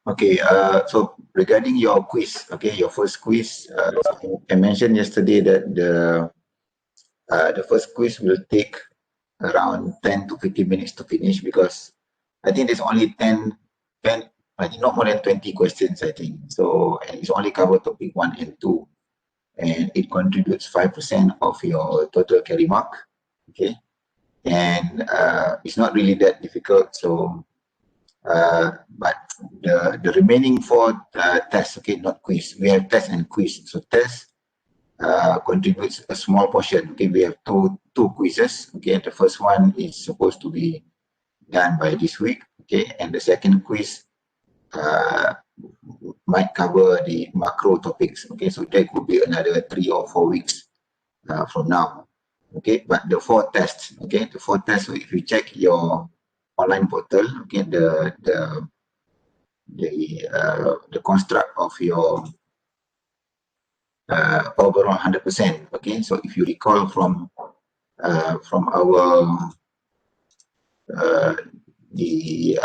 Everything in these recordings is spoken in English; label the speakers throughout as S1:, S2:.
S1: Okay, so regarding your quiz, okay, your first quiz, so I mentioned yesterday that the first quiz will take around 10 to 15 minutes to finish, because I think there's only 10, I think not more than 20 questions, I think. So, and it's only covered topic 1 and 2, and it contributes 5% of your total carry mark, okay? And it's not really that difficult, so but the remaining 4 tests, okay, not quiz. We have test and quiz. So test contributes a small portion. Okay, we have two quizzes. Okay, the first one is supposed to be done by this week. Okay, and the second quiz uh, might cover the macro topics. Okay, so that could be another 3 or 4 weeks from now. Okay, but the 4 tests. Okay, the 4 tests. So if you check your online portal, okay, the construct of your overall 100%. Okay, so if you recall from our the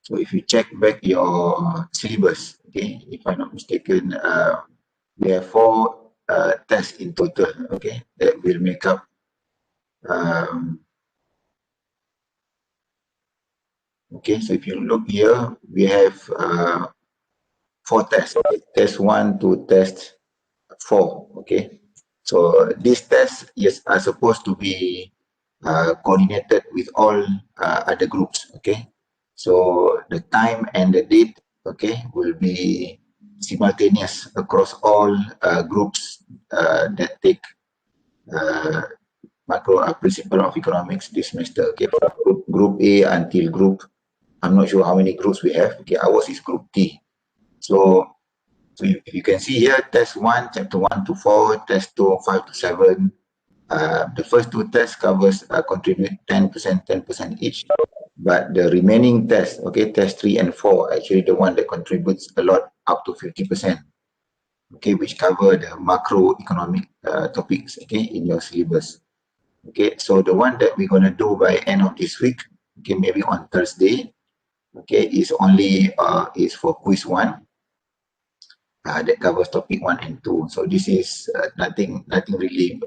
S1: so if you check back your syllabus, okay, if I'm not mistaken, we have 4 tests in total. Okay, that will make up okay, so if you look here, we have 4 tests. Okay? Test 1 to test 4. Okay, so these tests, yes, are supposed to be coordinated with all other groups. Okay, so the time and the date, okay, will be simultaneous across all groups that take uh, macro principle of economics this semester. Okay, from group A until group, I'm not sure how many groups we have. Okay, ours is group T. So if you can see here, test 1, chapter 1 to 4, test 2, 5 to 7. The first 2 tests covers contribute 10%, 10% each. But the remaining tests, okay, test 3 and 4, actually the one that contributes a lot, up to 50%. Okay, which cover the macroeconomic topics, okay, in your syllabus. Okay, so the one that we're gonna do by end of this week, okay, maybe on Thursday, okay, is only is for quiz 1. That covers topic 1 and 2. So this is nothing really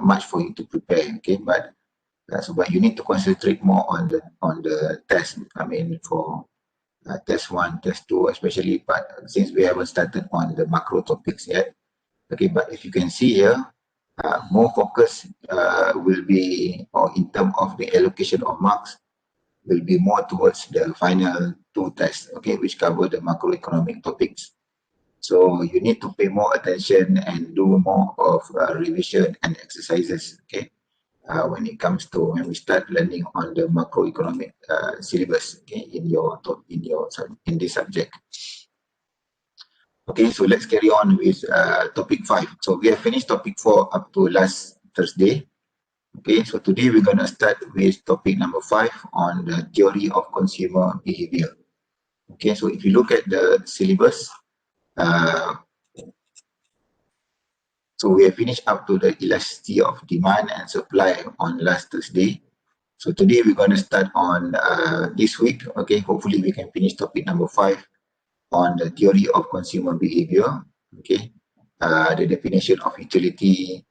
S1: much for you to prepare. Okay, but but you need to concentrate more on the test. I mean, for test 1, test 2, especially. But since we haven't started on the macro topics yet, okay. But if you can see here, more focus will be, or in terms of the allocation of marks, will be more towards the final 2 tests. Okay, which cover the macroeconomic topics. So you need to pay more attention and do more of revision and exercises, okay, when it comes to when we start learning on the macroeconomic syllabus, okay, in this subject. Okay, so let's carry on with topic 5. So we have finished topic 4 up to last Thursday. Okay, so today we're going to start with topic number 5 on the theory of consumer behavior. Okay, so if you look at the syllabus, so we have finished up to the elasticity of demand and supply on last Thursday. So today we're going to start on this week. Okay, hopefully we can finish topic number 5 on the theory of consumer behavior. Okay, the definition of utility,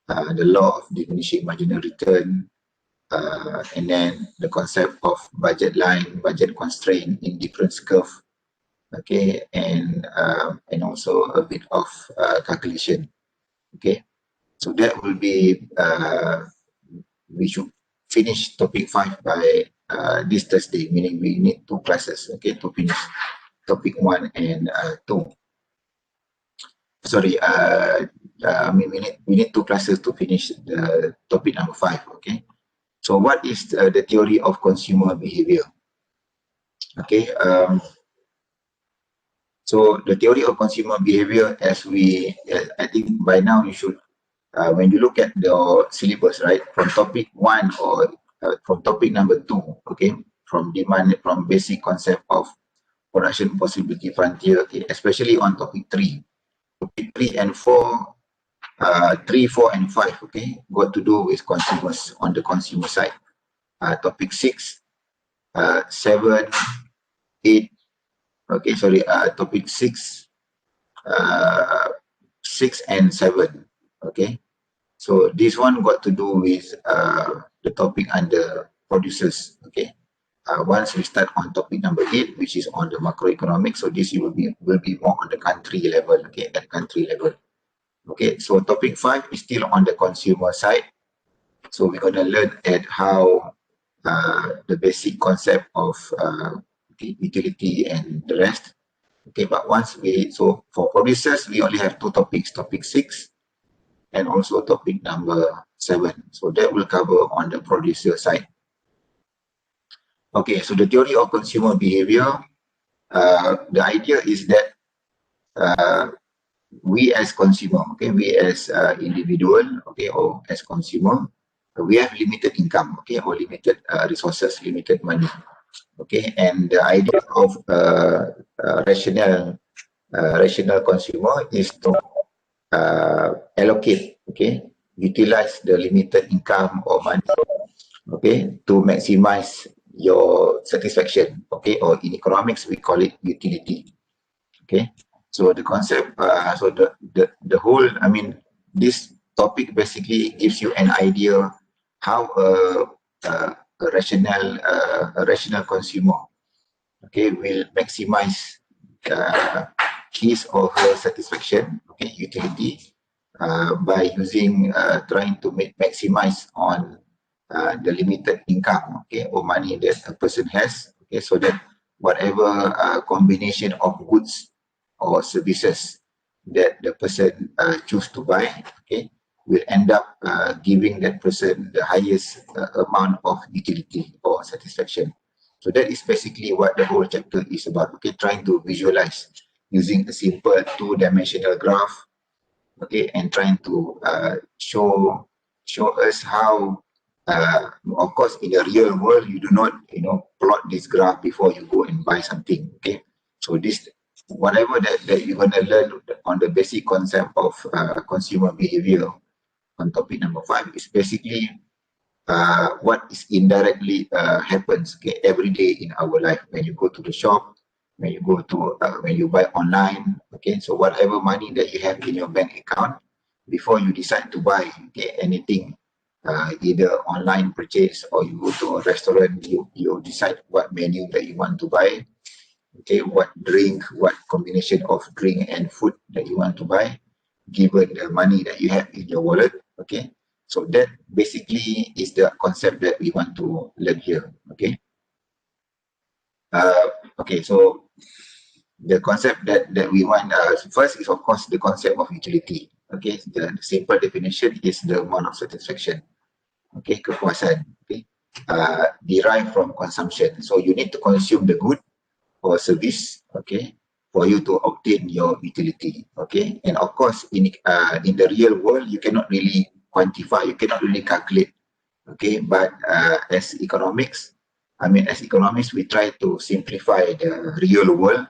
S1: the law of diminishing marginal return, and then the concept of budget line, budget constraint, indifference curve. Okay, and also a bit of calculation. Okay, so that will be we should finish topic 5 by this Thursday, meaning we need 2 classes, okay, to finish topic 1 and 2. Sorry, I mean we need 2 classes to finish the topic number 5. Okay, so what is the theory of consumer behavior? Okay, so the theory of consumer behavior, as I think by now you should, when you look at the syllabus, right, from topic 1 or from topic number 2, okay, from basic concept of production possibility frontier, okay, especially on topic 3 and 4, 3, 4, and 5, okay, got to do with consumers on the consumer side. Topic 6, 7, 8, okay, sorry, topic 6, 6 and 7, okay. So this one got to do with the topic under producers, okay. Once we start on topic number 8, which is on the macroeconomics, so this will be more on the country level, okay, at country level. Okay, so topic 5 is still on the consumer side. So we're gonna learn at how the basic concept of the utility and the rest. Okay, but so for producers, we only have 2 topics, topic 6 and also topic number 7. So that will cover on the producer side. Okay, so the theory of consumer behavior, the idea is that we as consumer, okay, we as individual, okay, or as consumer, we have limited income, okay, or limited resources, limited money, okay, and the idea of rational consumer is to allocate, okay, utilize the limited income or money, okay, to maximize your satisfaction, okay, or in economics we call it utility, okay. So the concept, so the whole, I mean, this topic basically gives you an idea how a rational consumer, okay, will maximize his or her satisfaction, okay, utility, by using trying to maximize on the limited income, okay, or money that a person has, okay, so that whatever combination of goods or services that the person choose to buy, okay, will end up giving that person the highest amount of utility or satisfaction. So that is basically what the whole chapter is about, okay, trying to visualize using a simple two-dimensional graph, okay, and trying to show us how, of course, in the real world, you do not, plot this graph before you go and buy something, okay. So this, whatever that you're going to learn on the basic concept of consumer behavior on topic number 5 is basically what is indirectly happens, okay, every day in our life when you go to the shop, when you go to when you buy online, okay. So whatever money that you have in your bank account, before you decide to buy, okay, anything, either online purchase or you go to a restaurant, you decide what menu that you want to buy, okay, what drink, what combination of drink and food that you want to buy, given the money that you have in your wallet, okay. So that basically is the concept that we want to learn here, okay. Okay, so the concept that we want first is of course the concept of utility, okay. The simple definition is the amount of satisfaction, okay, kepuasan, okay, derived from consumption. So you need to consume the good or service, okay, for you to obtain your utility, okay. And of course, in the real world, you cannot really quantify, you cannot really calculate, okay. But as economists, we try to simplify the real world.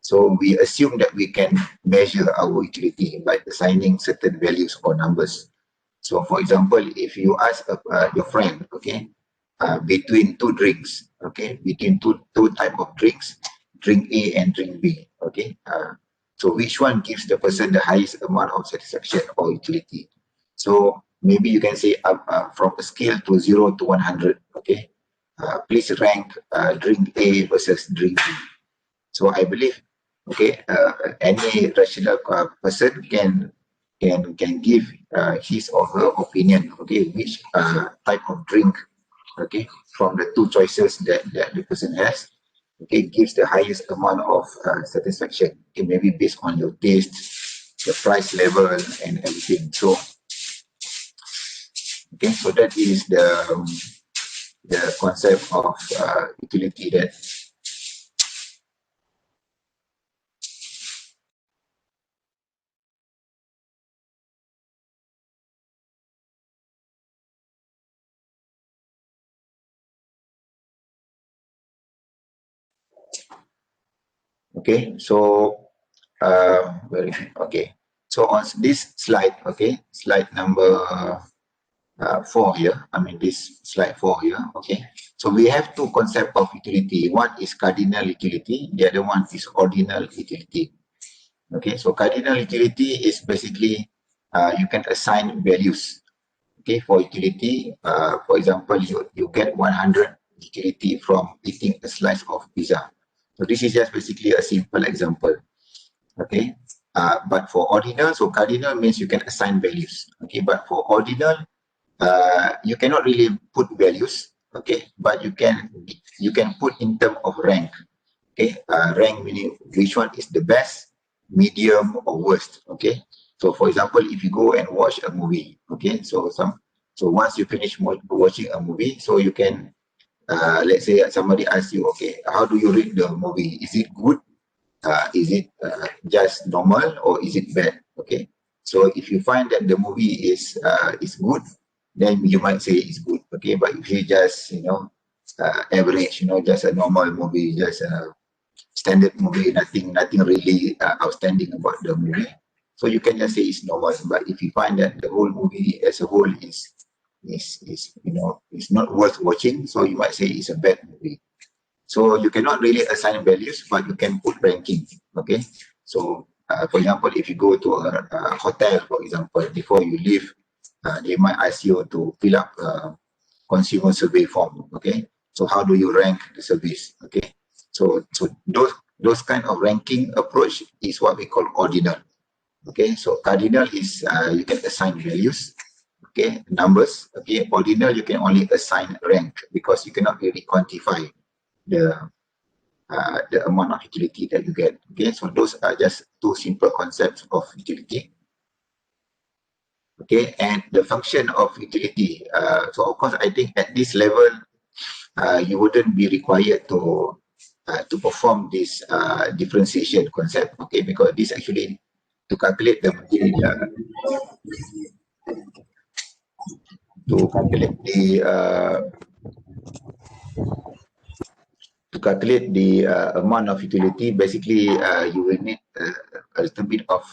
S1: So we assume that we can measure our utility by assigning certain values or numbers. So for example, if you ask your friend, okay, between two drinks, okay, between two type of drinks, drink A and drink B, okay. So which one gives the person the highest amount of satisfaction or utility? So maybe you can say from a scale to 0 to 100, okay. Please rank drink A versus drink B. So I believe, okay, any rational person can give his or her opinion, okay, which type of drink, okay, from the two choices that the person has, okay, gives the highest amount of satisfaction, okay, maybe based on your taste, the price level and everything. So, okay, so that is the concept of utility that. Okay, so okay. So on this slide, okay, slide number 4 here, I mean this slide 4 here, okay. So we have two concepts of utility. One is cardinal utility, the other one is ordinal utility. Okay, so cardinal utility is basically you can assign values. Okay, for utility, for example, you get 100 utility from eating a slice of pizza. So this is just basically a simple example. Okay, but for ordinal, so cardinal means you can assign values. Okay, but for ordinal, you cannot really put values. Okay, but you can put in terms of rank. Okay, rank meaning which one is the best, medium, or worst. Okay, so for example, if you go and watch a movie, okay, so once you finish watching a movie, so you can let's say somebody asks you, okay, how do you rate the movie? Is it good? Is it just normal, or is it bad? Okay, so if you find that the movie is good, then you might say it's good. Okay, but if you just average, just a normal movie, just a standard movie, nothing really outstanding about the movie, so you can just say it's normal. But if you find that the whole movie as a whole is not worth watching, so you might say it's a bad movie. So you cannot really assign values, but you can put ranking. Okay, so for example, if you go to a hotel, for example, before you leave, they might ask you to fill up a consumer survey form. Okay, so how do you rank the service? Okay, so those kind of ranking approach is what we call ordinal. Okay, so cardinal is you can assign values, okay, numbers. Okay, ordinal you can only assign rank because you cannot really quantify the amount of utility that you get. Okay, so those are just two simple concepts of utility. Okay, and the function of utility. So of course, I think at this level, you wouldn't be required to perform this differentiation concept. Okay, because this actually to calculate the to calculate the amount of utility, basically you will need a little bit of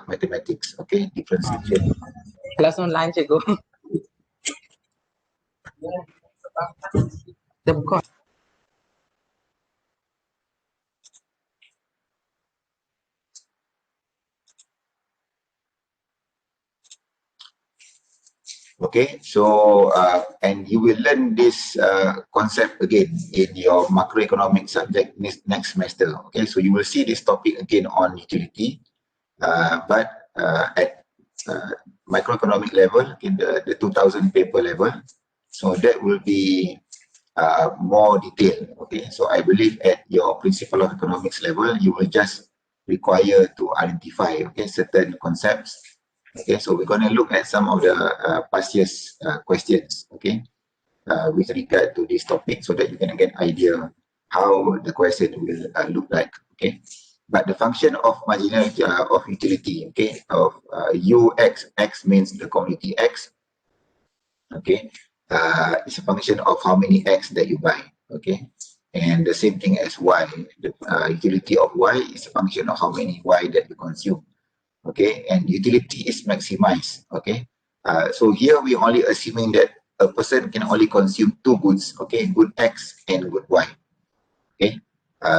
S1: mathematics, okay, differentiation.
S2: Class online cikgu. Dah buka.
S1: Okay, so and you will learn this concept again in your macroeconomic subject next semester. Okay, so you will see this topic again on utility, but at microeconomic level in the 2000 paper level. So that will be more detailed. Okay, so I believe at your principle of economics level, you will just require to identify certain concepts. Okay, so we're going to look at some of the past year's questions, okay, with regard to this topic so that you can get idea how the question will look like, okay. But the function of marginal of utility, okay, of UX, X means the commodity X, okay, it's a function of how many X that you buy, okay. And the same thing as Y, the utility of Y is a function of how many Y that you consume. Okay, and utility is maximized. Okay, so here we only assuming that a person can only consume two goods. Okay, good X and good Y. Okay,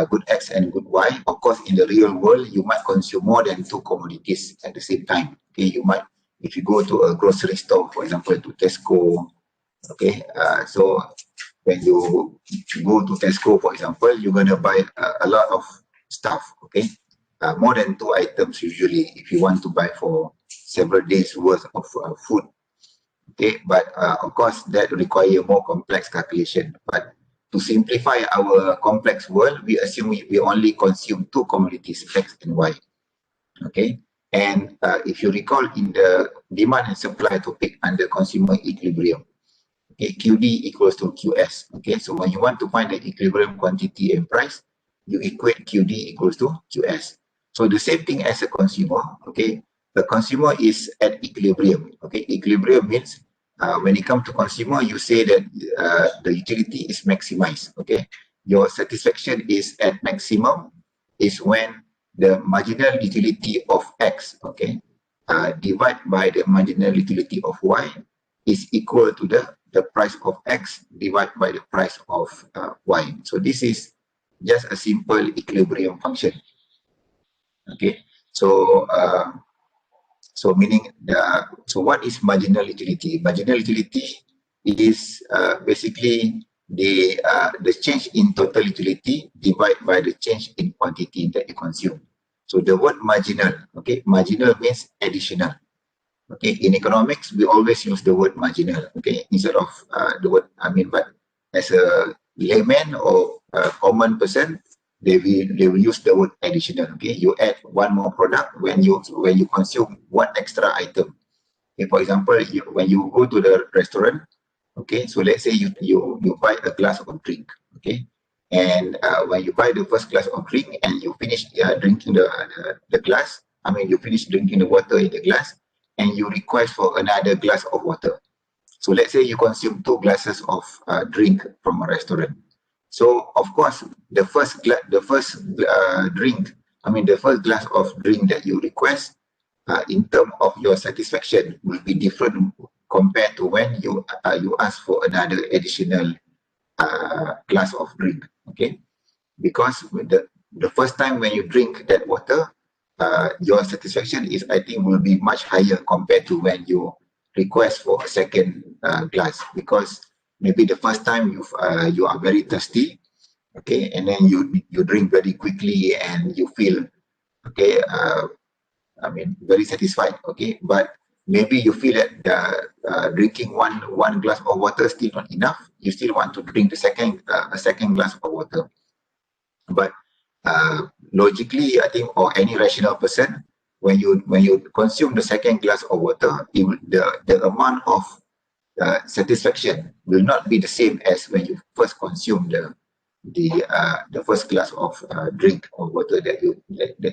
S1: good X and good Y. Of course, in the real world, you might consume more than two commodities at the same time. Okay, you might, if you go to a grocery store, for example, to Tesco. Okay, so when you go to Tesco, for example, you're gonna buy a lot of stuff. Okay, more than two items usually if you want to buy for several days worth of food. Okay, but of course that require more complex calculation. But to simplify our complex world, we assume we only consume two commodities, X and Y. Okay, and if you recall in the demand and supply topic under consumer equilibrium, okay, QD equals to QS. Okay, so when you want to find the equilibrium quantity and price, you equate QD equals to QS. So the same thing as a consumer. Okay, the consumer is at equilibrium. Okay, equilibrium means when it comes to consumer, you say that the utility is maximized. Okay, your satisfaction is at maximum is when the marginal utility of X, okay, divided by the marginal utility of Y is equal to the price of X divided by the price of Y. So this is just a simple equilibrium function. Okay, so meaning so what is marginal utility? Marginal utility is basically the change in total utility divided by the change in quantity that you consume. So the word marginal, okay, marginal means additional. Okay, in economics, we always use the word marginal, okay, instead of the word, but as a layman or a common person, they will use the word additional, okay. You add one more product when you consume one extra item. Okay, for example, when you go to the restaurant, okay, so let's say you buy a glass of drink, okay, and when you buy the first glass of drink and you finish drinking the glass, you finish drinking the water in the glass, and you request for another glass of water. So let's say you consume two glasses of drink from a restaurant. So of course, the first drink, the first glass of drink that you request, in terms of your satisfaction, will be different compared to when you ask for another additional glass of drink. Okay, because with the first time when you drink that water, your satisfaction is, I think, will be much higher compared to when you request for a second glass, because maybe the first time you are very thirsty, okay, and then you drink very quickly and you feel okay, very satisfied, okay, but maybe you feel that drinking one glass of water still not enough. You still want to drink the second a second glass of water. But logically, I think, or any rational person, when you consume the second glass of water, the amount of satisfaction will not be the same as when you first consume the first glass of drink or water that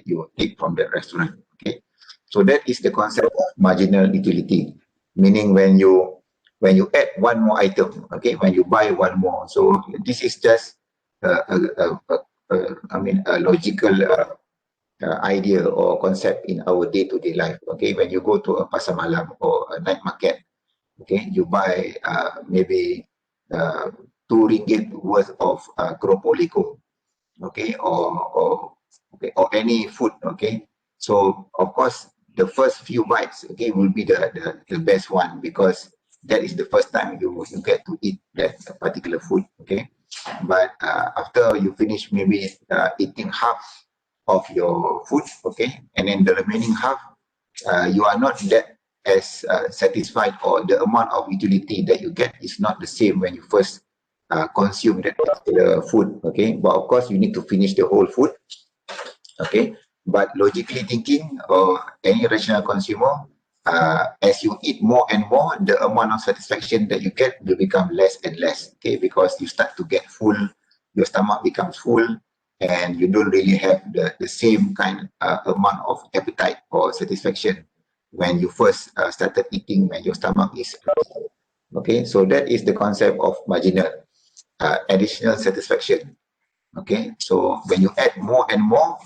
S1: you take from the restaurant. Okay, so that is the concept of marginal utility, meaning when you add one more item, okay, when you buy one more. So this is just a logical idea or concept in our day-to-day life. Okay, when you go to a pasar malam or a night market, okay, you buy maybe uh, 2 ringgit worth of keropok leko, okay, or any food, okay. So of course, the first few bites, okay, will be the best one, because that is the first time you get to eat that particular food, okay. But after you finish maybe eating half of your food, okay, and then the remaining half, you are not that as satisfied, or the amount of utility that you get is not the same when you first consume that particular food, okay. But of course, you need to finish the whole food, okay. But logically thinking, or any rational consumer, as you eat more and more, the amount of satisfaction that you get will become less and less, okay, because you start to get full, your stomach becomes full, and you don't really have the same kind amount of appetite or satisfaction when you first started eating, when your stomach is okay. So that is the concept of marginal additional satisfaction. Okay, so when you add more and more,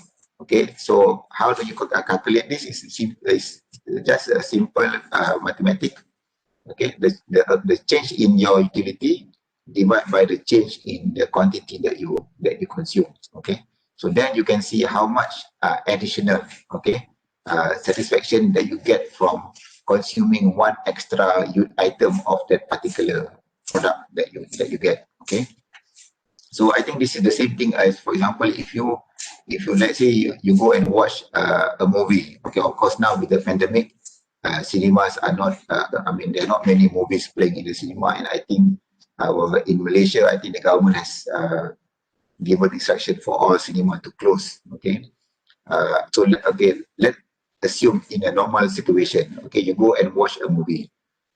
S1: okay, so how do you calculate this? Is just a simple mathematics. Okay, the change in your utility divided by the change in the quantity that you consume. Okay, so then you can see how much additional, okay, satisfaction that you get from consuming one extra item of that particular product that you get. Okay, so I think this is the same thing as, for example, if you let's say you go and watch a movie. Okay, of course now with the pandemic, cinemas are not. There are not many movies playing in the cinema, and I think in Malaysia, I think the government has given instruction for all cinema to close. Okay, let's assume in a normal situation. Okay, you go and watch a movie.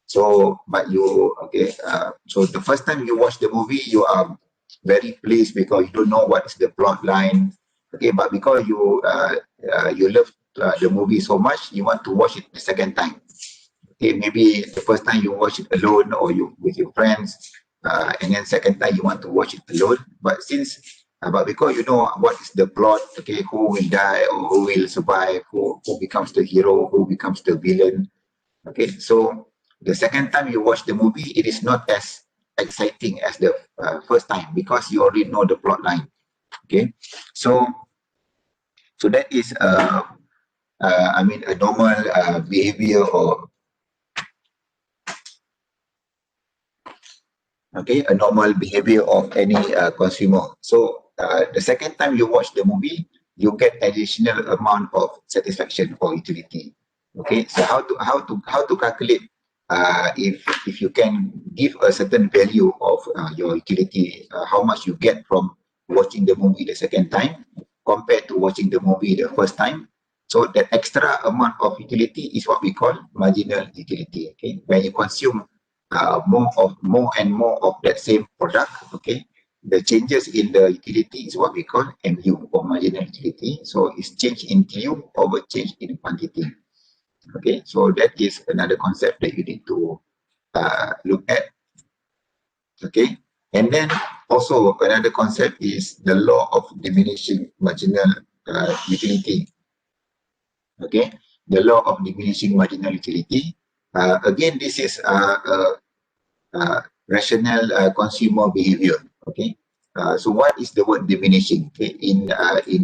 S1: So the first time you watch the movie, you are very pleased because you don't know what is the plot line. Okay, but because you love the movie so much, you want to watch it the second time. Okay, maybe the first time you watch it alone or you with your friends, and then second time you want to watch it alone. But since But because you know what is the plot, okay, who will die or who will survive, who becomes the hero, who becomes the villain, okay. So the second time you watch the movie, it is not as exciting as the first time because you already know the plot line, okay. So that is I mean a normal behavior or okay, a normal behavior of any consumer. So the second time you watch the movie, you get additional amount of satisfaction or utility. Okay, so how to calculate if you can give a certain value of your utility, how much you get from watching the movie the second time compared to watching the movie the first time. So that extra amount of utility is what we call marginal utility. Okay, when you consume more and more of that same product, okay, the changes in the utility is what we call MU or marginal utility. So it's change in TU over change in quantity. Okay, so that is another concept that you need to look at. Okay, and then also another concept is the law of diminishing marginal utility. Okay, the law of diminishing marginal utility. Again, this is rational consumer behavior. Okay. So what is the word diminishing? Okay. In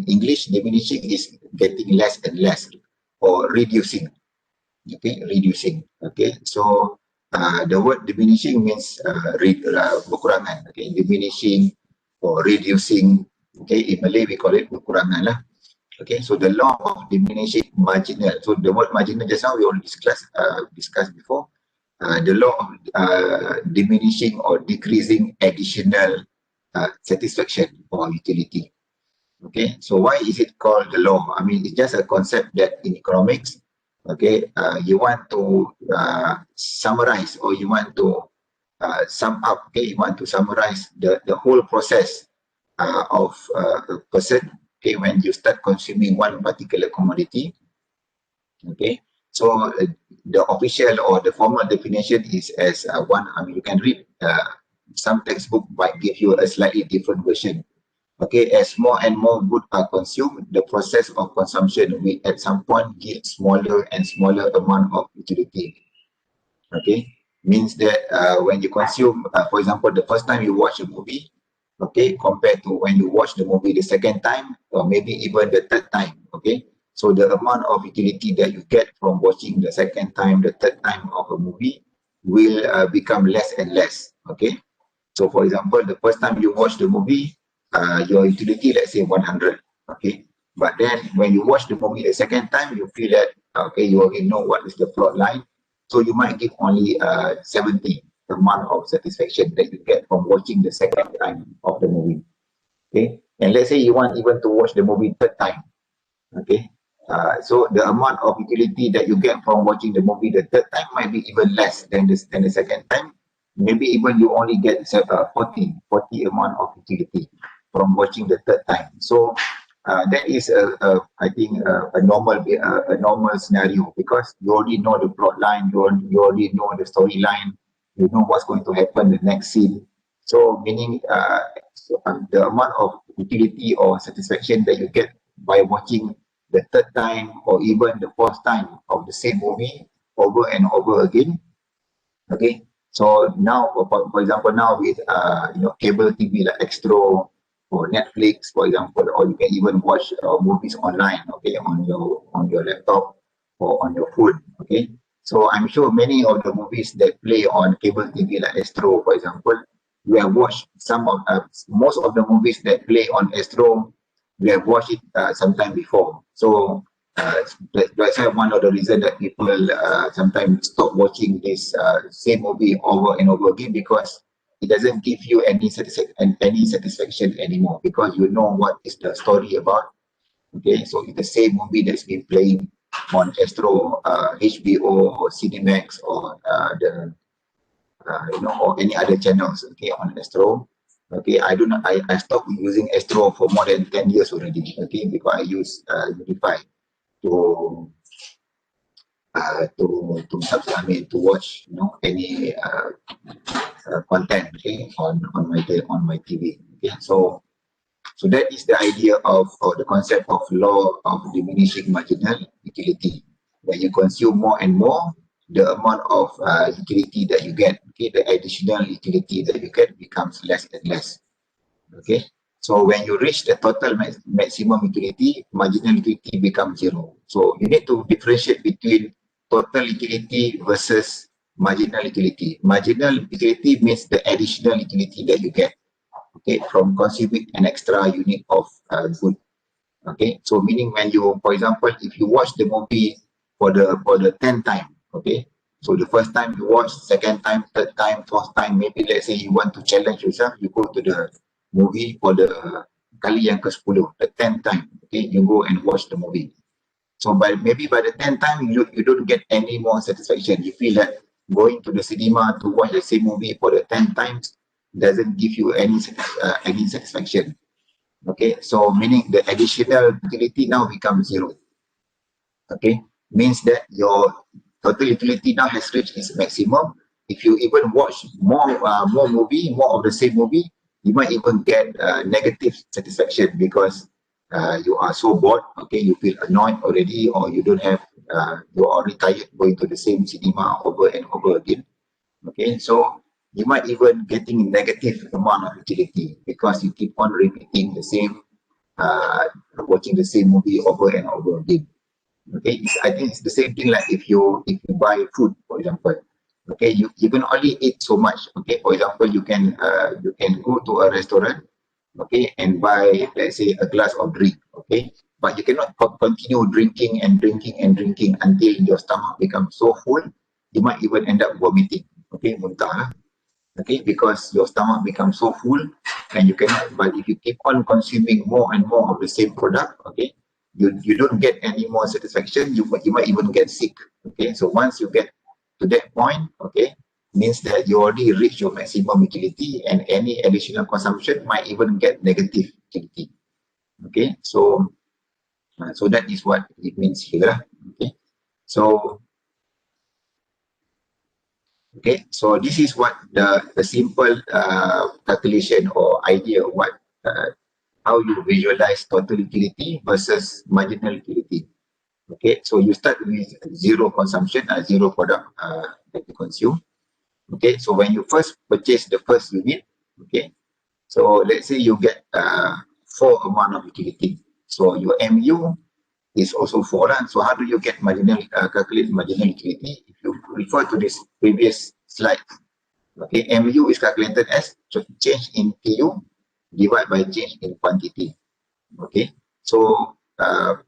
S1: English, diminishing is getting less and less or reducing. Okay, reducing. Okay. So the word diminishing means berkurangan. Okay, diminishing or reducing. Okay, in Malay we call it berkurangan lah. Okay, so the law of diminishing marginal. So the word marginal just now we already discussed before. The law of diminishing or decreasing additional satisfaction or utility. Okay, so why is it called the law? I mean, it's just a concept that in economics, okay, you want to summarize or you want to sum up, okay, you want to summarize the whole process of a person, okay, when you start consuming one particular commodity, okay. So the official or the formal definition is as one. I mean, you can read some textbook might give you a slightly different version. Okay, as more and more goods are consumed, the process of consumption will at some point give smaller and smaller amount of utility. Okay, means that when you consume, for example, the first time you watch a movie, okay, compared to when you watch the movie the second time or maybe even the third time, okay. So the amount of utility that you get from watching the second time, the third time of a movie will become less and less, okay. So for example, the first time you watch the movie, your utility, let's say 100, okay. But then when you watch the movie the second time, you feel that, okay, you already know what is the plot line. So you might give only 70 amount of satisfaction that you get from watching the second time of the movie, okay. And let's say you want even to watch the movie third time, okay. So the amount of utility that you get from watching the movie the third time might be even less than the second time. Maybe even you only get 40 amount of utility from watching the third time. So that is I think a normal scenario because you already know the plot line, you already know the storyline, you know what's going to happen the next scene. So meaning the amount of utility or satisfaction that you get by watching the third time or even the fourth time of the same movie over and over again. Okay, so now for example now with cable TV like Extro or Netflix for example, or you can even watch movies online, okay, on your laptop or on your phone. Okay, so I'm sure many of the movies that play on cable TV like Astro for example, we have watched some of most of the movies that play on Astro, we have watched it sometime before. So that's why one of the reasons that people sometimes stop watching this same movie over and over again because it doesn't give you any satisfaction anymore because you know what is the story about. Okay, so it's the same movie that's been playing on Astro, HBO or Cinemax or the or any other channels. Okay, on Astro. Okay, I stopped using Astro for more than 10 years already. Okay, because I use Unify to I mean to watch any content, okay, on my TV. Okay, so So that is the idea of, or the concept of law of diminishing marginal utility. When you consume more and more, the amount of utility that you get, okay, the additional utility that you get becomes less and less. Okay, so when you reach the total maximum utility, marginal utility becomes zero. So you need to differentiate between total utility versus marginal utility. Marginal utility means the additional utility that you get, okay, from consuming an extra unit of good. Okay, so meaning when you, for example, if you watch the movie for the 10th time, okay, so the first time you watch, second time, third time, fourth time, maybe let's say you want to challenge yourself, you go to the movie for the kali yang ke-10, the 10th time, okay, you go and watch the movie. So maybe by the 10th time, you don't get any more satisfaction. You feel that going to the cinema to watch the same movie for the 10th times doesn't give you any satisfaction. Okay, so meaning the additional utility now becomes zero. Okay, means that your total utility now has reached its maximum. If you even watch more movie, more of the same movie, you might even get negative satisfaction because you are so bored. Okay, you feel annoyed already, or you don't have you are already tired going to the same cinema over and over again. Okay, so you might even getting negative amount of utility because you keep on repeating the same, uh, watching the same movie over and over again. Okay, I think it's the same thing like if you buy food, for example. Okay, you can only eat so much. Okay, for example, you can go to a restaurant, okay, and buy, let's say, a glass of drink. Okay, but you cannot continue drinking and drinking and drinking until your stomach becomes so full, you might even end up vomiting. Okay, muntah lah. Okay, because your stomach becomes so full and you cannot, but if you keep on consuming more and more of the same product, okay, you don't get any more satisfaction, you might even get sick. Okay, so once you get to that point, okay, means that you already reach your maximum utility and any additional consumption might even get negative utility. Okay, so that is what it means here. Okay, so okay, so this is what the simple calculation or idea of what how you visualize total utility versus marginal utility. Okay, so you start with zero consumption, zero product that you consume. Okay, so when you first purchase the first unit, okay, so let's say you get 4 amount of utility. So your MU is also 4. So how do you get marginal, calculate marginal utility? If you refer to this previous slide, okay, MU is calculated as change in TU divided by change in quantity. Okay, so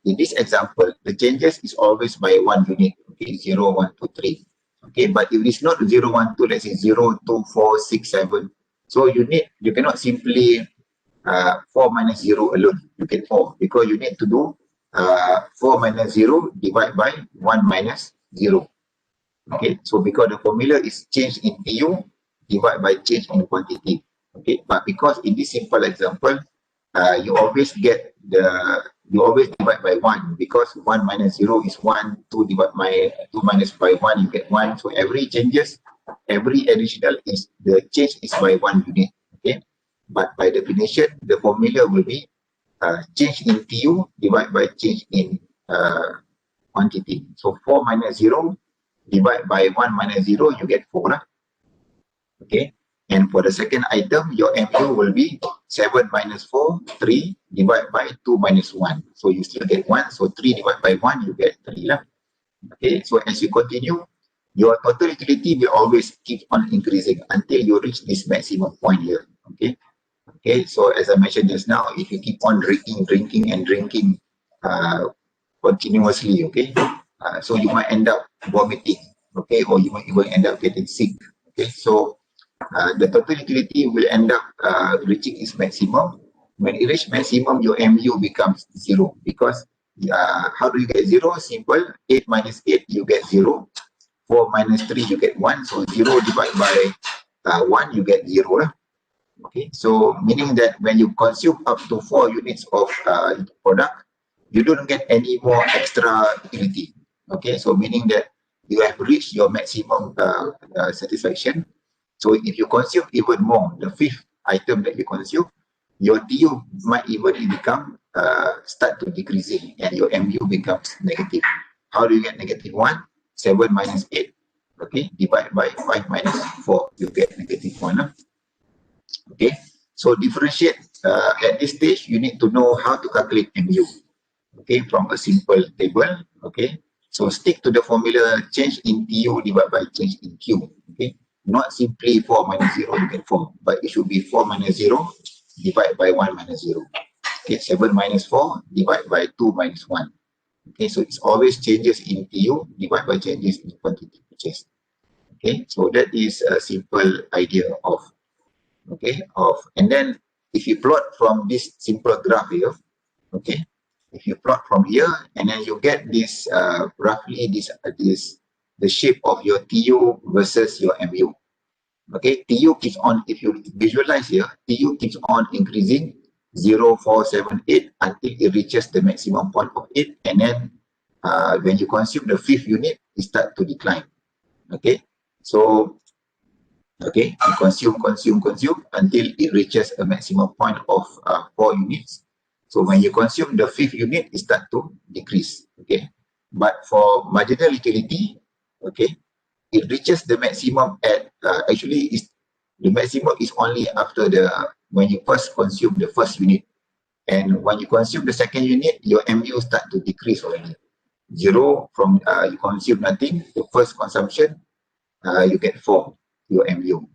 S1: in this example, the changes is always by 1 unit. Okay, 0, 1, 2, 3. Okay, but if it's not 0, 1, 2, let's say 0, 2, 4, 6, 7. So you cannot simply 4 minus 0 alone. You get 4 because you need to do 4 minus 0 divided by 1 minus 0. Okay, so because the formula is change in TU divided by change in quantity. Okay, but because in this simple example, you always divide by 1 because 1 minus 0 is 1, 2 divided by 2 minus by 1, you get 1. So every additional is the change is by 1 unit. Okay, but by definition, the formula will be change in TU divided by change in quantity. So 4 minus 0 divided by 1 minus 0, you get 4. Okay. And for the second item, your MU will be 7 minus 4, 3 divided by 2 minus 1. So you still get 1. So 3 divided by 1, you get 3. Okay. So as you continue, your total utility will always keep on increasing until you reach this maximum point here. Okay. Okay. So as I mentioned just now, if you keep on drinking and drinking continuously, okay, so you might end up vomiting, okay, or you might even end up getting sick. Okay. So the total utility will end up reaching its maximum. When it reaches maximum, your MU becomes 0 because how do you get 0? Simple. 8 minus 8, you get 0. 4 minus 3, you get 1. So 0 divided by 1, you get 0. Okay, so meaning that when you consume up to 4 units of product, you don't get any more extra utility. Okay, so meaning that you have reached your maximum satisfaction. So if you consume even more, the fifth item that you consume, your TU might even become start to decreasing, and your MU becomes negative. How do you get negative 1? 7 minus 8, okay, divide by 5 minus 4, you get negative 1. Okay, so differentiate at this stage, you need to know how to calculate MU, okay, from a simple table, okay. So stick to the formula, change in TU divided by change in Q, okay. Not simply 4 minus 0, you get 4, but it should be 4 minus 0 divided by 1 minus 0. Okay, 7 minus 4 divided by 2 minus 1. Okay, so it's always changes in TU divided by changes in quantity purchased. Okay, so that is a simple idea of, okay, and then if you plot from this simple graph here, okay, if you plot from here and then you get this roughly this the shape of your TU versus your MU. Okay, TU keeps on, if you visualize here, TU keeps on increasing 0, 4, 7, 8 until it reaches the maximum point of 8, and then when you consume the fifth unit, it starts to decline. Okay, so okay, you consume until it reaches a maximum point of 4 units. So when you consume the fifth unit, it starts to decrease. Okay, but for marginal utility, okay, it reaches the maximum at actually is the maximum is only after the when you first consume the first unit, and when you consume the second unit, your MU start to decrease already. 0 from you consume nothing, the first consumption, you get 4 your MU.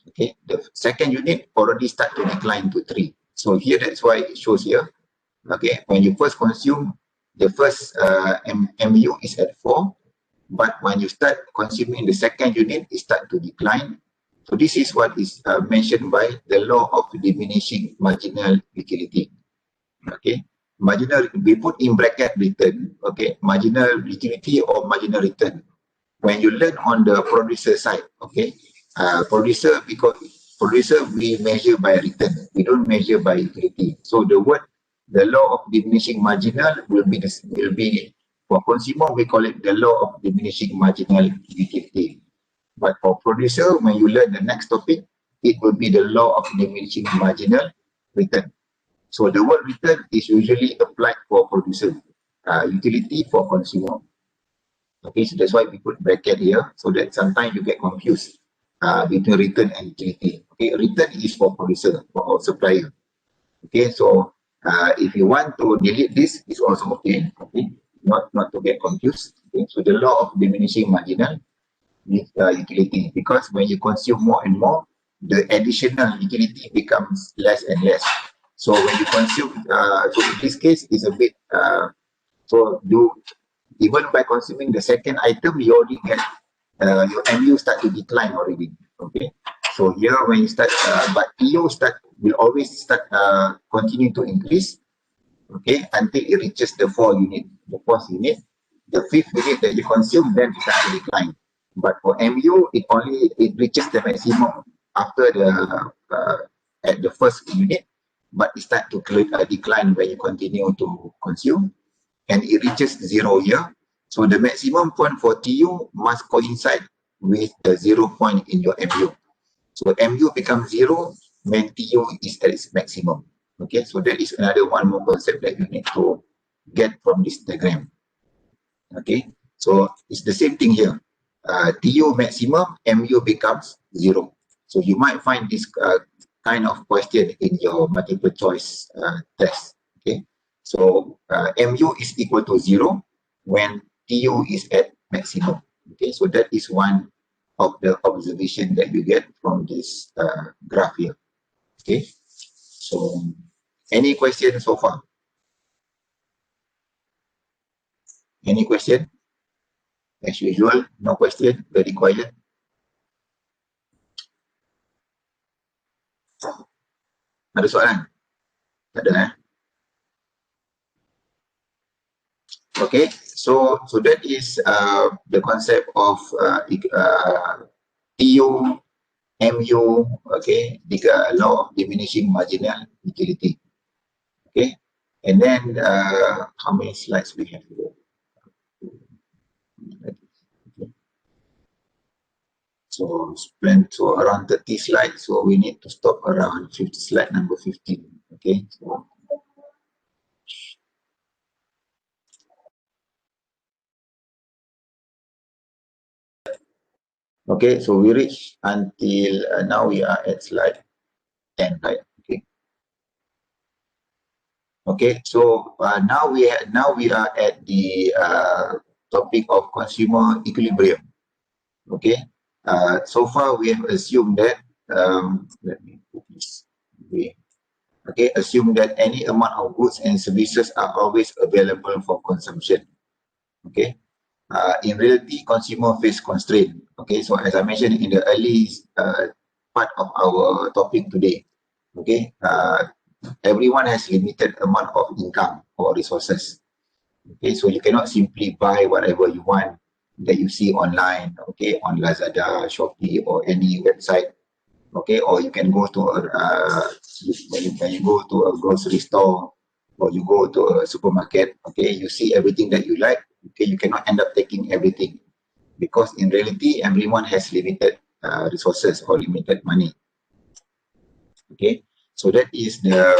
S1: Okay, the second unit already start to decline to 3. So here that's why it shows here. Okay, when you first consume, the first MU is at 4, but when you start consuming the second unit, it start to decline. So this is what is mentioned by the law of diminishing marginal utility. Okay, marginal, we put in bracket return. Okay, marginal utility or marginal return. When you learn on the producer side, okay, producer, because producer we measure by return, we don't measure by utility. So the law of diminishing marginal will be for consumer, we call it the law of diminishing marginal utility. But for producer, when you learn the next topic, it will be the law of diminishing marginal return. So the word return is usually applied for producer, utility for consumer. Okay, so that's why we put bracket here, so that sometimes you get confused between return and utility. Okay, return is for producer, for our supplier. Okay, so if you want to delete this, it's also okay. Okay, not to get confused. Okay, so the law of diminishing marginal utility, because when you consume more and more, the additional utility becomes less and less. So when you consume, so in this case, it's a bit. So you even by consuming the second item, you already get your MU start to decline already. Okay, so here when you start, but PU will always start continue to increase. Okay, until it reaches the 4 unit, the fourth unit, the fifth unit that you consume, then it starts to decline. But for MU, it reaches the maximum after the at the first unit, but it starts to decline when you continue to consume, and it reaches 0 here. So the maximum point for TU must coincide with the 0 point in your MU. So MU becomes 0 when TU is at its maximum. Okay, so that is another one more concept that you need to get from this diagram. Okay, so it's the same thing here. TU maximum, MU becomes 0. So you might find this kind of question in your multiple choice test. Okay, so MU is equal to 0 when TU is at maximum. Okay, so that is one of the observation that you get from this graph here. Okay, so any questions so far? Any question? As usual, no question, very quiet. Ada soalan? Tak ada eh? Okay, so that is the concept of TU, MU, okay, the law of diminishing marginal utility. Okay, and then how many slides we have here? So spent around 30 slides, so we need to stop around 50 slide number 15. Okay. Okay, so we reach until now we are at slide 10, right? Okay. Okay, so now we are at the topic of consumer equilibrium. Okay, so far we have assumed that let me put this away. Okay, assume that any amount of goods and services are always available for consumption. Okay, in reality, consumer face constraint. Okay, so as I mentioned in the early part of our topic today, okay, everyone has limited amount of income or resources. Okay, so you cannot simply buy whatever you want that you see online, okay, on Lazada, Shopee, or any website. Okay, or you can go to a when you go to a grocery store or you go to a supermarket, okay, you see everything that you like. Okay, you cannot end up taking everything because in reality everyone has limited resources or limited money. Okay, so that is the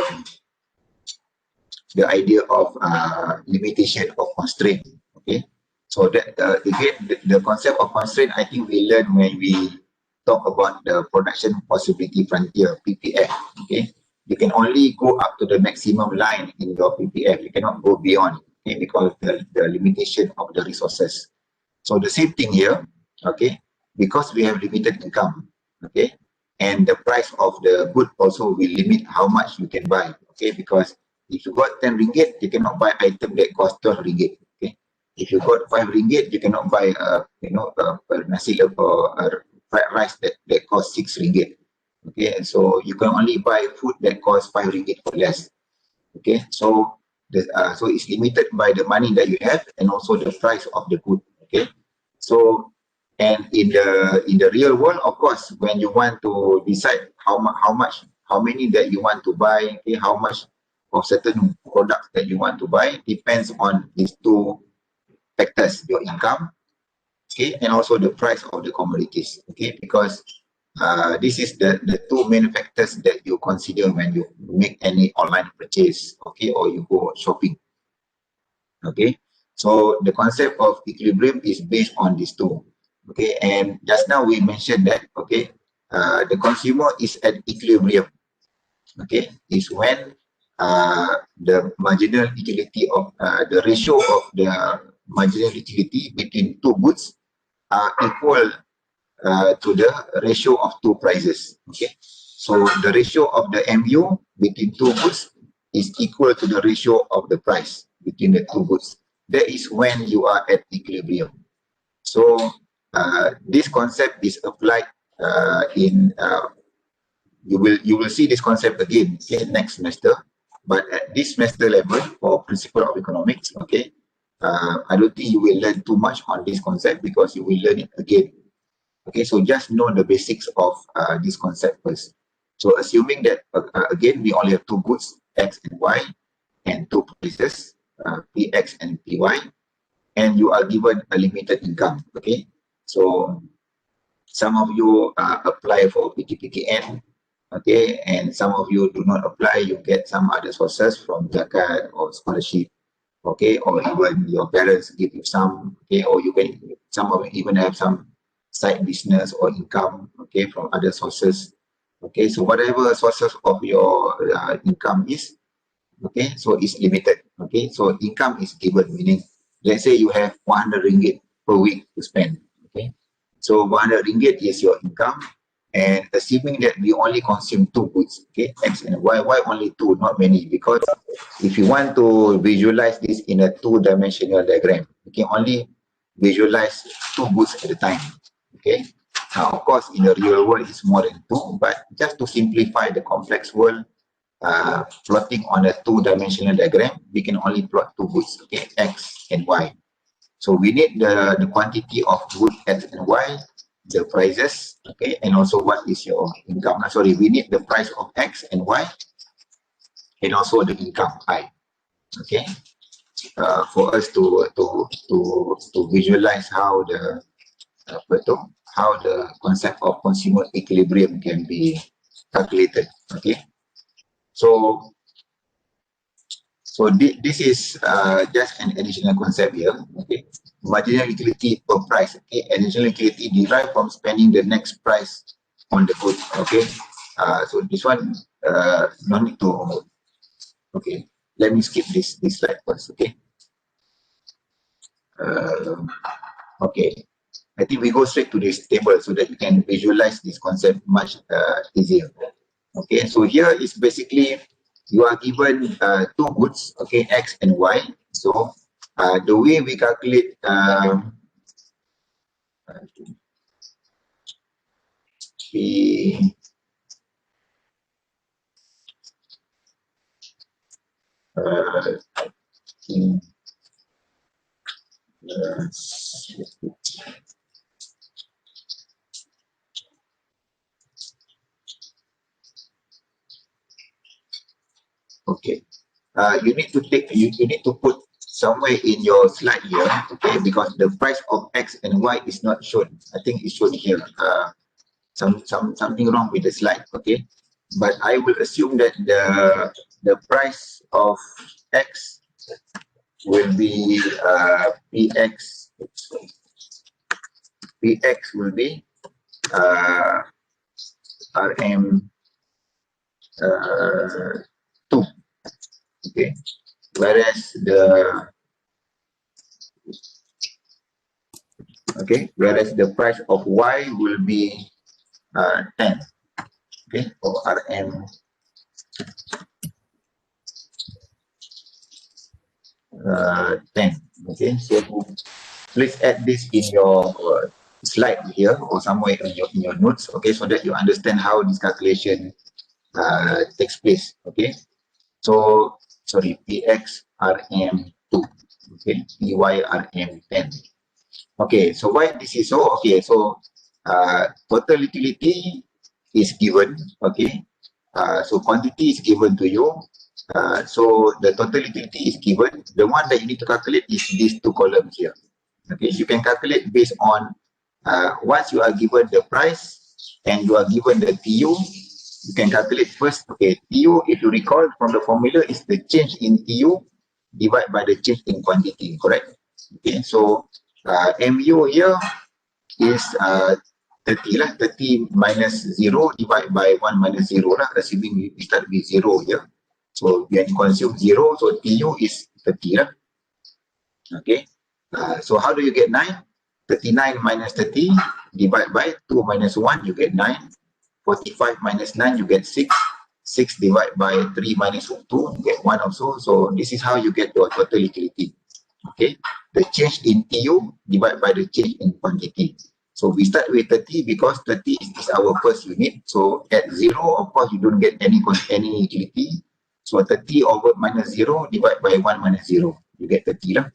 S1: idea of limitation of constraint. Okay, so that again the concept of constraint I think we learn when we talk about the production possibility frontier, PPF. Okay, you can only go up to the maximum line in your PPF, you cannot go beyond, okay, because the limitation of the resources. So the same thing here, okay, because we have limited income, okay, and the price of the good also will limit how much you can buy, okay, because if you got 10 ringgit, you cannot buy item that cost 12 ringgit, okay. If you got 5 ringgit, you cannot buy, a nasi lemak or a fried rice that cost 6 ringgit, okay. And so you can only buy food that costs 5 ringgit or less. Okay, so so it's limited by the money that you have and also the price of the good. Okay, so and in the real world, of course, when you want to decide how much, how many that you want to buy, okay, how much of certain products that you want to buy depends on these two factors: your income, okay, and also the price of the commodities. Okay, because this is the two main factors that you consider when you make any online purchase, okay, or you go shopping. Okay, so the concept of equilibrium is based on these two. Okay, and just now we mentioned that, okay, the consumer is at equilibrium. Okay, is when the marginal utility of the ratio of the marginal utility between two goods are equal to the ratio of two prices. Okay, so the ratio of the MU between two goods is equal to the ratio of the price between the two goods. That is when you are at equilibrium. So this concept is applied in you will see this concept again, okay, next semester. But at this semester level for principle of economics, okay, I don't think you will learn too much on this concept because you will learn it again. Okay, so just know the basics of this concept first. So assuming that, again, we only have two goods, X and Y, and two prices, PX and PY, and you are given a limited income, okay? So some of you apply for PTPKN, okay, and some of you do not apply, you get some other sources from zakat or scholarship, okay, or even your parents give you some, okay, or you can, some of you even have some side business or income, okay, from other sources, okay. So whatever sources of your income is, okay, so it's limited, okay. So income is given, meaning let's say you have 100 ringgit per week to spend, okay. So 100 ringgit is your income, and assuming that we only consume two goods, okay, X and Y. Why only two, not many? Because if you want to visualize this in a two-dimensional diagram, you can only visualize two goods at a time, okay. Now, of course, in the real world, it's more than two, but just to simplify the complex world, plotting on a two-dimensional diagram, we can only plot two goods, okay, X and Y. So we need the quantity of good X and Y, the prices, okay, and also what is your income. Sorry, we need the price of X and Y, and also the income I, okay, for us to visualize how the how the concept of consumer equilibrium can be calculated, okay. So So this is just an additional concept here. Okay, marginal utility per price. Okay, additional utility derived from spending the next price on the good. Okay, so this one no need to. Okay, let me skip this slide first. Okay, uh, okay. I think we go straight to this table so that you can visualize this concept much easier. Okay, so here is basically you are given two goods, okay, X and Y. So the way we calculate the uh, in, uh, okay, you need to take you need to put somewhere in your slide here, okay, because the price of X and Y is not shown. I think it's shown here. Something wrong with the slide, okay, but I will assume that the price of X will be px will be uh, rm 2, okay, whereas the price of Y will be 10, okay, or rm 10, okay. So please add this in your slide here or somewhere in your notes, okay, so that you understand how this calculation takes place, okay. So sorry, px rm2, okay, py rm10. Okay, so why this is so? Okay, so total utility is given, okay. So quantity is given to you. So the total utility is given. The one that you need to calculate is these two columns here. Okay, you can calculate based on once you are given the price and you are given the TU, you can calculate first. Okay, TU, if you recall from the formula, is the change in TU divided by the change in quantity, correct? Okay, so MU here is 30 lah, 30 minus 0 divided by 1 minus 0 lah, assuming we start with 0 here. So we can consume 0, so TU is 30 lah. Okay, so how do you get 9? 39 minus 30 divided by 2 minus 1, you get 9. 45 minus 9, you get 6. 6 divided by 3 minus 2, you get 1 also. So this is how you get your total utility. Okay, the change in TU divided by the change in quantity. So we start with 30 because 30 is our first unit. So at 0, of course, you don't get any utility. So 30 over minus 0 divided by 1 minus 0, you get 30 lah.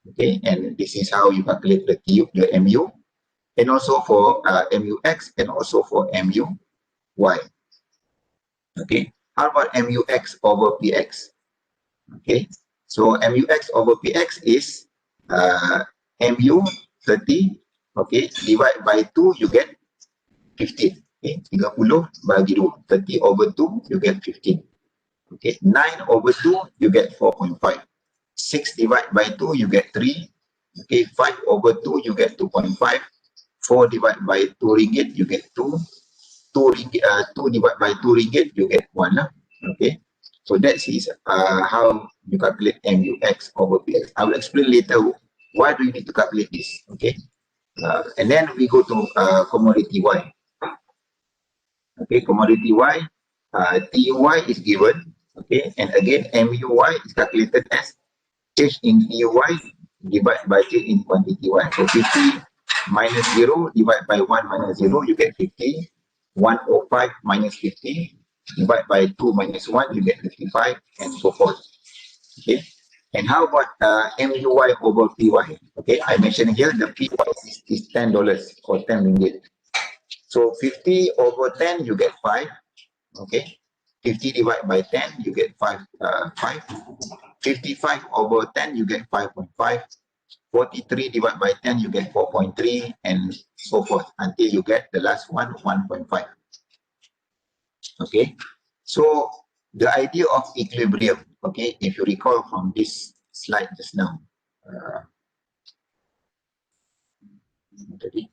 S1: Okay, and this is how you calculate the TU, the MU, and also for MUX and also for MUY. Okay, how about MUX over PX? Okay, so MUX over PX is MU 30, okay, divide by 2, you get 15. Okay, 30 bagi 2, 30 over 2, you get 15. Okay, 9 over 2, you get 4.5. 6 divided by 2, you get 3. Okay, 5 over 2, you get 2.5. 4 divided by 2 ringgit, you get 2. 2 divided by 2 ringgit, you get 1. Okay, so that is how you calculate MUX over PX. I will explain later why do you need to calculate this. Okay, and then we go to commodity Y. Okay, commodity Y, TUY is given. Okay, and again MUY is calculated as change in TUY divided by change in quantity Y. So 50 minus 0 divided by 1 minus 0, you get 50. 105 minus 50 divided by 2 minus 1, you get 55, and so forth. Okay, and how about MUY over PY? Okay, I mentioned here the PY is $10 or 10 ringgit. So 50 over 10, you get 5. Okay, 50 divided by 10, you get 5. 55 over 10, you get 5.5. 43 divided by 10, you get 4.3, and so forth until you get the last one, 1.5. Okay, so the idea of equilibrium. okay, if you recall from this slide just now, tadi,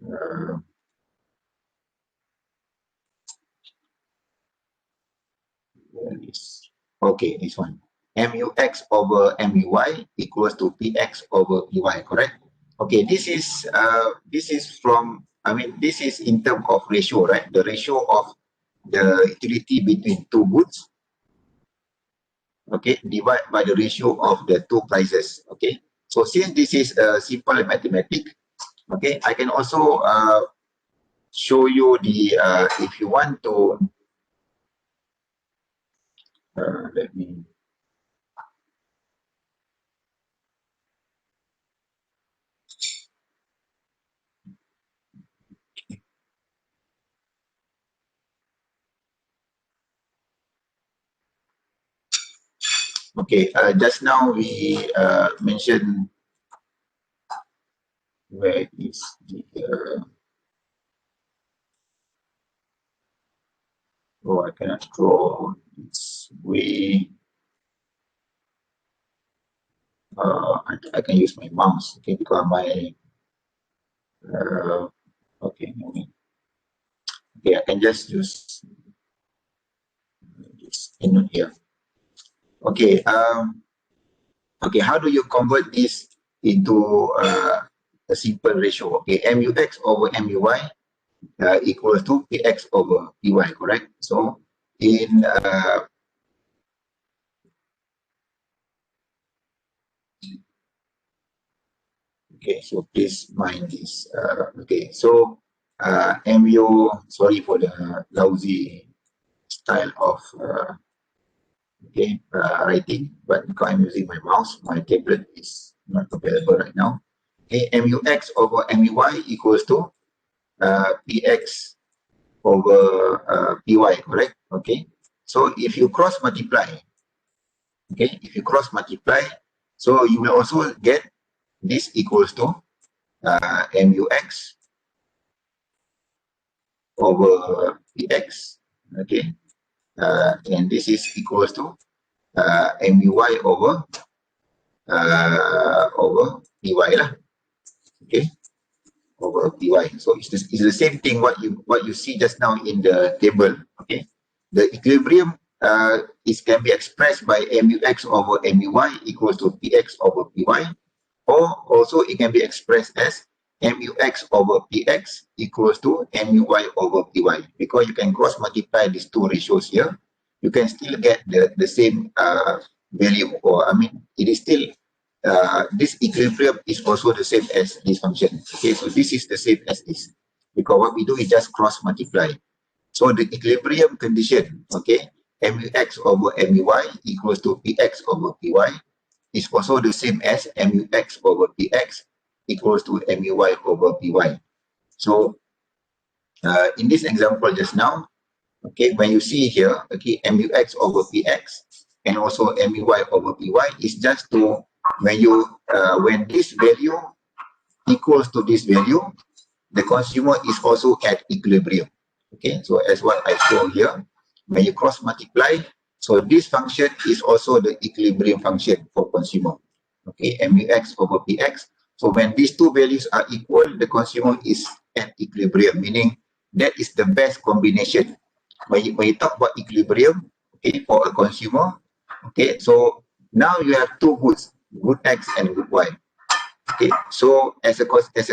S1: uh, okay, this one. MUX over MUY equals to PX over PY, correct? Okay, this is from, I mean, this is in terms of ratio, right? The ratio of the utility between two goods, okay, divide by the ratio of the two prices, okay? So since this is a simple mathematics, okay, I can also show you the, if you want to, let me, okay, just now we mentioned, where is the, oh, I cannot draw this way. I can use my mouse, okay, because my, okay, okay, I can just use this in here. Okay, okay, how do you convert this into a simple ratio? Okay, MUX over MUY equals to PX over PY, correct? So in okay, so please mind this. Okay, so MU, sorry for the lousy style of okay, writing, but because I'm using my mouse, my tablet is not available right now. Okay, MUX over MUY equals to PX over PY, correct? Okay, so if you cross multiply, okay, if you cross multiply, so you will also get this equals to MUX over PX, okay, and this is equals to MUY over PY lah, okay, over PY. So it's the same thing what you see just now in the table, okay. The equilibrium can be expressed by MUX over MUY equals to PX over PY, or also it can be expressed as MUX over PX equals to MUY over PY. Because you can cross multiply these two ratios here, you can still get the same value, or I mean, it is still, this equilibrium is also the same as this function. Okay, so this is the same as this. Because what we do is just cross multiply. So the equilibrium condition, okay, MUX over MUY equals to PX over PY is also the same as MUX over PX equals to MUY over PY. So in this example just now, okay, when you see here, okay, MUX over PX and also MUY over PY is just to, when this value equals to this value, the consumer is also at equilibrium. Okay, so as what I show here, when you cross multiply, so this function is also the equilibrium function for consumer. Okay, MUX over PX. So when these two values are equal, the consumer is at equilibrium, meaning that is the best combination. When you talk about equilibrium, okay, for a consumer, okay, so now you have two goods, good X and good Y. Okay, so as a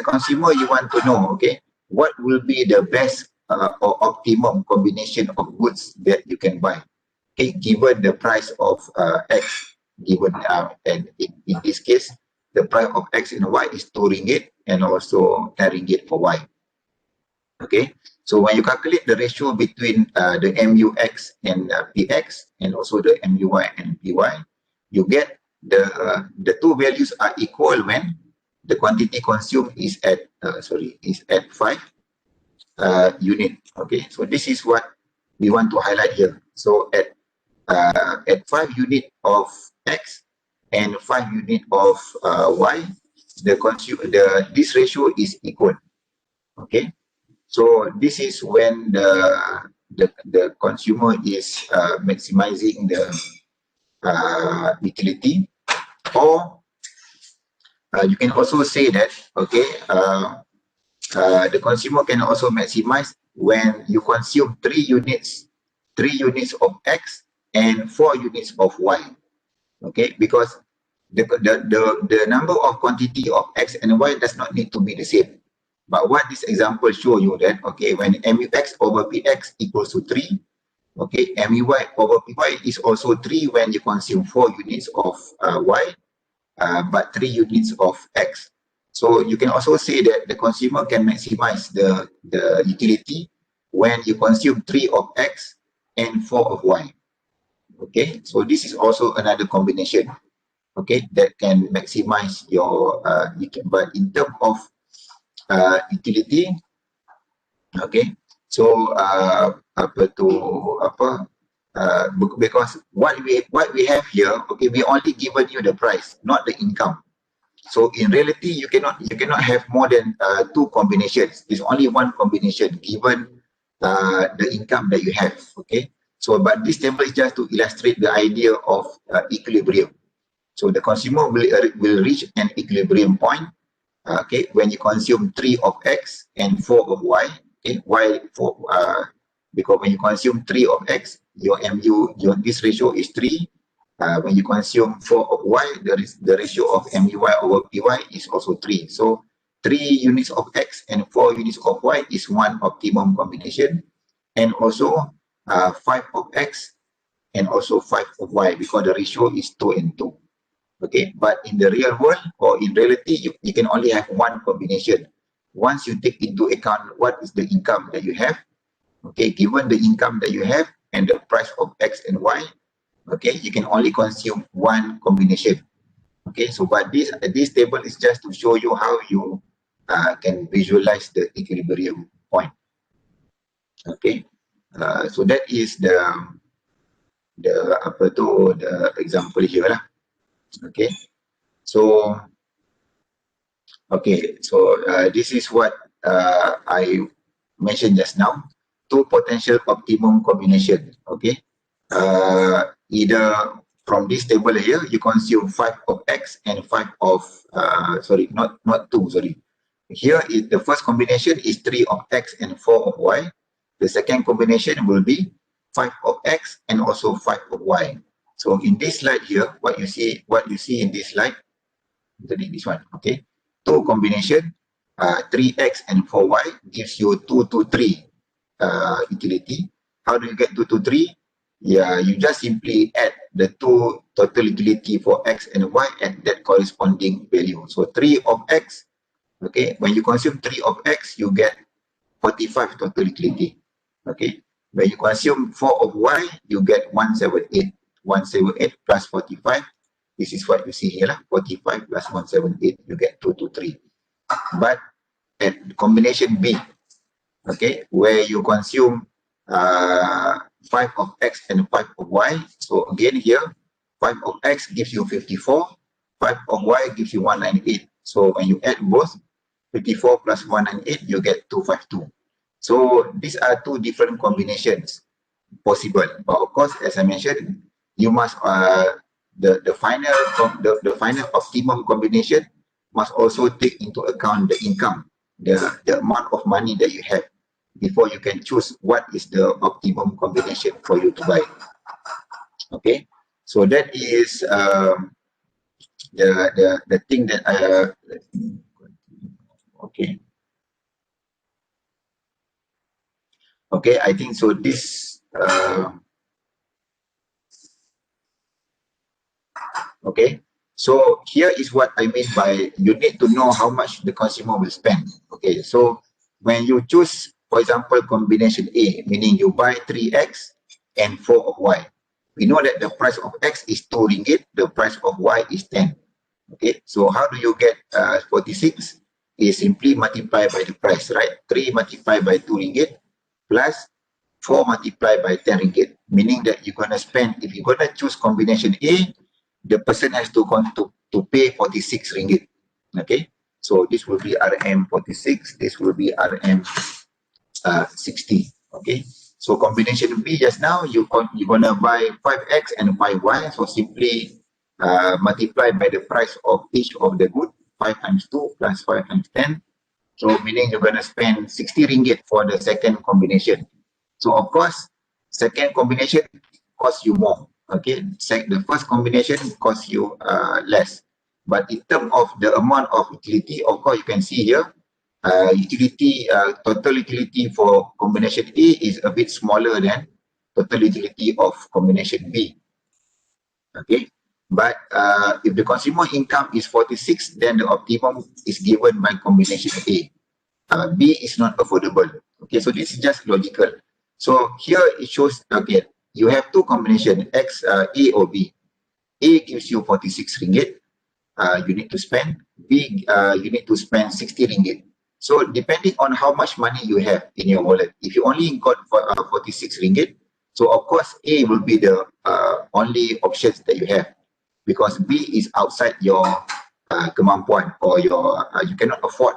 S1: consumer, you want to know, okay, what will be the best or optimum combination of goods that you can buy, okay, given the price of X, given and in this case, the price of X and Y is 2 ringgit and also 10 ringgit for Y. Okay, so when you calculate the ratio between the MUX and PX and also the MUY and PY, you get the two values are equal when the quantity consumed is at 5 unit. Okay, so this is what we want to highlight here. So at 5 unit of X and 5 unit of Y, this ratio is equal. Okay, so this is when the consumer is maximizing the utility, or you can also say that, okay, the consumer can also maximize when you consume 3 units of X and 4 units of Y. Okay, because the number of quantity of X and Y does not need to be the same. But what this example show you that, okay, when MUX over PX equals to 3, okay, MUY over PY is also 3 when you consume 4 units of Y, but 3 units of X. So you can also say that the consumer can maximize the utility when you consume 3 of X and 4 of Y. Okay, so this is also another combination, okay, that can maximize your but in terms of utility, okay, so because what we have here, okay, we only given you the price, not the income. So in reality, you cannot have more than 2 combinations. It's only one combination given the income that you have. Okay. So, but this table is just to illustrate the idea of equilibrium. So the consumer will reach an equilibrium point. Okay, when you consume 3 of X and 4 of Y. Okay, while for because when you consume 3 of X, your this ratio is 3. When you consume 4 of Y, the ratio of MUY over PY is also 3. So 3 units of X and 4 units of Y is one optimum combination, and also 5 of X and also 5 of Y, because the ratio is 2 and 2. Okay, but in the real world or in reality, you can only have one combination. Once you take into account what is the income that you have, okay, given the income that you have and the price of X and Y, okay, you can only consume one combination. Okay, so but this table is just to show you how you can visualize the equilibrium point. Okay, so that is the example here lah. Okay, so this is what I mentioned just now. 2 potential optimum combination. Okay, either from this table here, you consume 5 of X and 5 of, not 2, sorry. Here is the first combination is 3 of X and 4 of Y. The second combination will be 5 of X and also 5 of Y. So in this slide here, what you see in this slide, this one, okay. 2 combination, 3X and 4Y gives you 2 to 3 utility. How do you get 2 to 3? Yeah, you just simply add the 2 total utility for X and Y at that corresponding value. So 3 of X, okay, when you consume 3 of X, you get 45 total utility. Okay, when you consume 4 of Y, you get 178. 178 plus 45. This is what you see here, 45 plus 178, you get 2 to 3. But at combination B, okay, where you consume 5 of X and 5 of Y. So again here, 5 of X gives you 54, 5 of Y gives you 198. So when you add both, 54 plus 198, you get 252. So these are 2 different combinations possible. But of course, as I mentioned, you must the final optimum combination must also take into account the income, the amount of money that you have, before you can choose what is the optimum combination for you to buy. Okay, so that is the thing that okay, I think so. This okay, so here is what I mean by you need to know how much the consumer will spend. Okay, so when you choose, for example, combination A, meaning you buy 3X and 4 of Y, we know that the price of X is 2 ringgit, the price of Y is 10. Okay, so how do you get 46? Is simply multiply by the price, right? 3 multiplied by 2 ringgit plus 4 multiplied by 10 ringgit, meaning that you're going to spend, if you're going to choose combination A, the person has to pay 46 ringgit. Okay, so this will be RM 46, this will be RM 60. Okay, So combination B just now, you're gonna buy 5x and 5y. So simply multiply by the price of each of the good, 5 times 2 plus 5 times 10. So meaning you're gonna spend 60 ringgit for the second combination. So of course, second combination costs you more. Okay, the first combination costs you less. But in terms of the amount of utility, of course, you can see here, total utility for combination A is a bit smaller than total utility of combination B. Okay, but if the consumer income is 46, then the optimum is given by combination A. B is not affordable. Okay, so this is just logical. So here it shows, okay, you have two combinations, X, A or B. A gives you 46 ringgit, you need to spend. B, you need to spend 60 ringgit. So depending on how much money you have in your wallet, if you only got 46 ringgit, so of course A will be the only options that you have, because B is outside your kemampuan, or your you cannot afford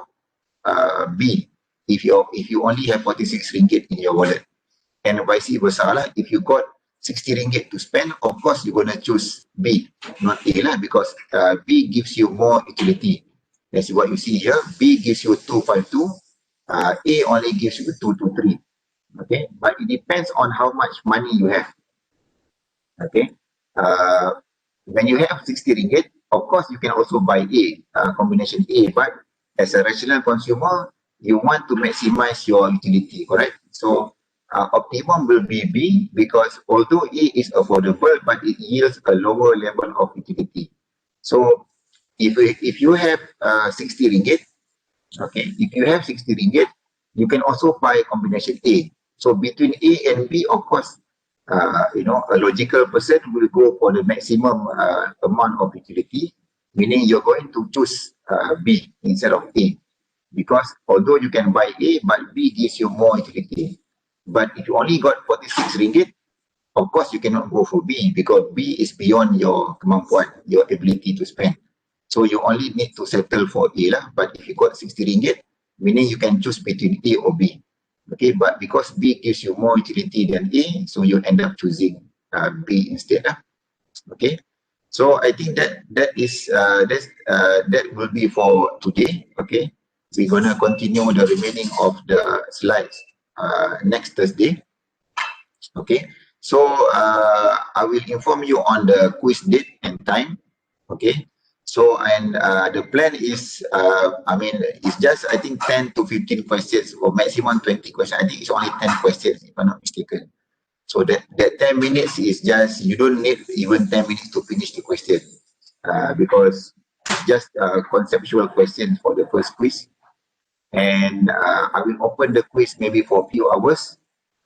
S1: B if you only have 46 ringgit in your wallet. And vice versa lah, if you got 60 ringgit to spend, of course you're gonna choose B, not A lah, because B gives you more utility. That's what you see here. B gives you 252, A only gives you 223. Okay, but it depends on how much money you have. Okay, when you have 60 ringgit, of course you can also buy A, combination A, but as a rational consumer, you want to maximize your utility, correct? So optimum will be B, because although A is affordable, but it yields a lower level of utility. So if you have 60 ringgit, okay, if you have 60 ringgit, you can also buy combination A. So between A and B, of course, a logical person will go for the maximum amount of utility, meaning you're going to choose B instead of A. Because although you can buy A, but B gives you more utility. But if you only got 46 ringgit, of course you cannot go for B, because B is beyond your kemampuan, your ability to spend. So you only need to settle for A lah. But if you got 60 ringgit, meaning you can choose between A or B. Okay, but because B gives you more utility than A, so you end up choosing B instead lah. Okay, so I think that will be for today. Okay, we're gonna continue the remaining of the slides next Thursday. Okay, so I will inform you on the quiz date and time. Okay, so and the plan is it's just, I think, 10 to 15 questions, or maximum 20 questions. I think it's only 10 questions if I'm not mistaken. So that 10 minutes is just, you don't need even 10 minutes to finish the question, because it's just conceptual questions for the first quiz. And I will open the quiz maybe for a few hours,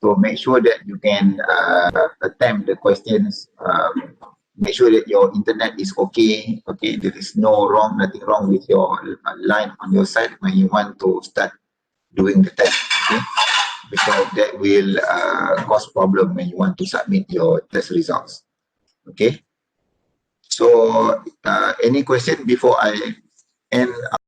S1: so make sure that you can attempt the questions. Make sure that your internet is okay. Okay, there is nothing wrong with your line on your side when you want to start doing the test. Okay, because that will cause problem when you want to submit your test results. Okay, so any question before I end